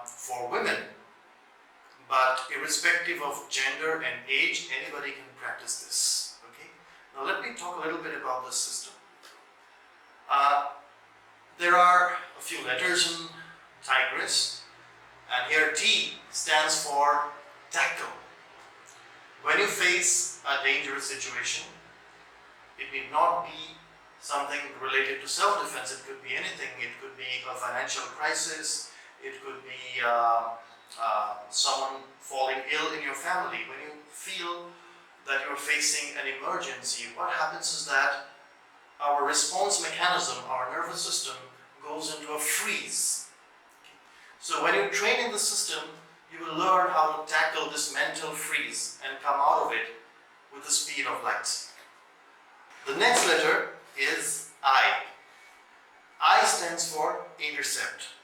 for women, but irrespective of gender and age, anybody can practice this. Okay? Now let me talk a little bit about this system. There are a few letters in TIGRESS, and here T stands for tackle. When you face a dangerous situation, it need not be something related to self-defense. It could be anything. It could be a financial crisis. It could be someone falling ill in your family. When you feel that you're facing an emergency, what happens is that our response mechanism, our nervous system, goes into a freeze. So when you train in the system, you will learn how to tackle this mental freeze and come out of it with the speed of light. The next letter is I. I stands for intercept.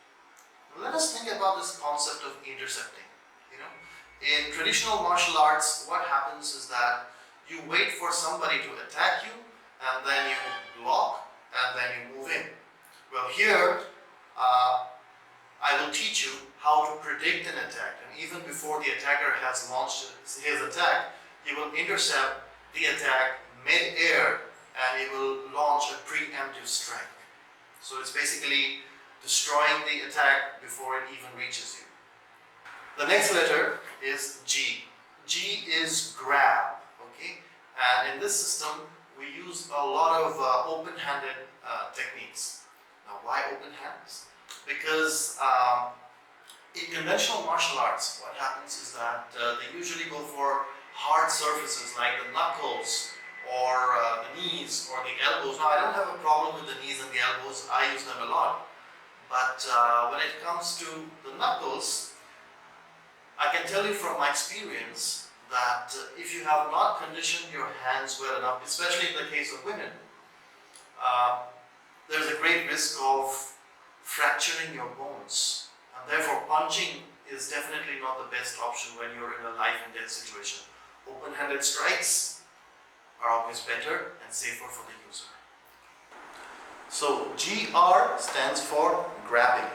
Let us think about this concept of intercepting. In traditional martial arts, what happens is that you wait for somebody to attack you, and then you block, and then you move in. Well, here I will teach you how to predict an attack, and even before the attacker has launched his attack, he will intercept the attack mid-air, and he will launch a preemptive strike. So it's basically destroying the attack before it even reaches you. The next letter is G. G is grab. Okay, and in this system we use a lot of open-handed techniques. Now, why open hands? Because in conventional martial arts, what happens is that they usually go for hard surfaces like the knuckles or the knees or the elbows. Now, I don't have a problem with the knees and the elbows. I use them a lot. But when it comes to the knuckles, I can tell you from my experience that if you have not conditioned your hands well enough, especially in the case of women, there's a great risk of fracturing your bones, and therefore punching is definitely not the best option when you're in a life and death situation. Open-handed strikes are always better and safer for the user. So GR stands for grabbing.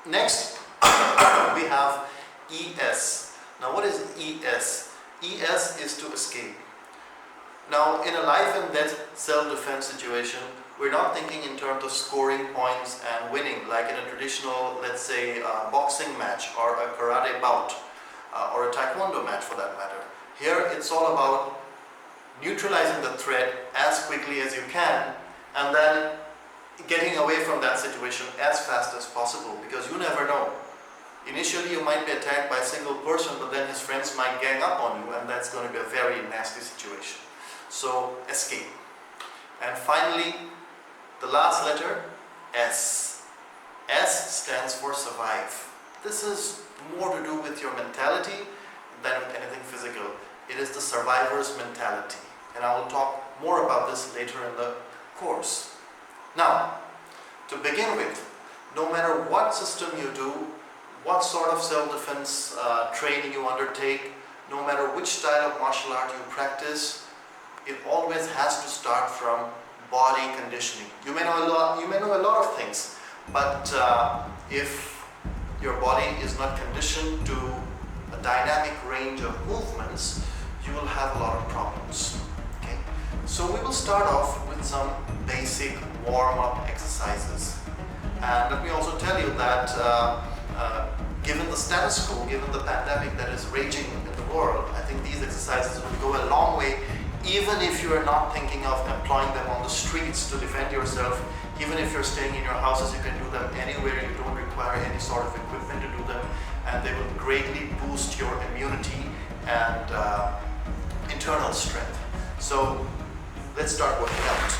Next we have ES. Now what is ES? ES is to escape. Now in a life and death self-defense situation, we're not thinking in terms of scoring points and winning like in a traditional, let's say, boxing match or a karate bout or a taekwondo match for that matter. Here it's all about neutralizing the threat as quickly as you can and then getting away from that situation as fast as possible, because you never know. Initially you might be attacked by a single person, but then his friends might gang up on you, and that's going to be a very nasty situation. So escape. And finally, the last letter, S. S stands for survive. This is more to do with your mentality than with anything physical. It is the survivor's mentality, and I will talk more about this later in the course. Now, to begin with, no matter what system you do, what sort of self-defense training you undertake, no matter which style of martial art you practice, it always has to start from body conditioning. You may know a lot of things, but if your body is not conditioned to a dynamic range of movements, you will have a lot of problems. Okay? So we will start off with some basic warm-up exercises. And let me also tell you that given the status quo, given the pandemic that is raging in the world, I think these exercises will go a long way, even if you are not thinking of employing them on the streets to defend yourself. Even if you're staying in your houses, you can do them anywhere. You don't require any sort of equipment to do them, and they will greatly boost your immunity and internal strength. So let's start working out.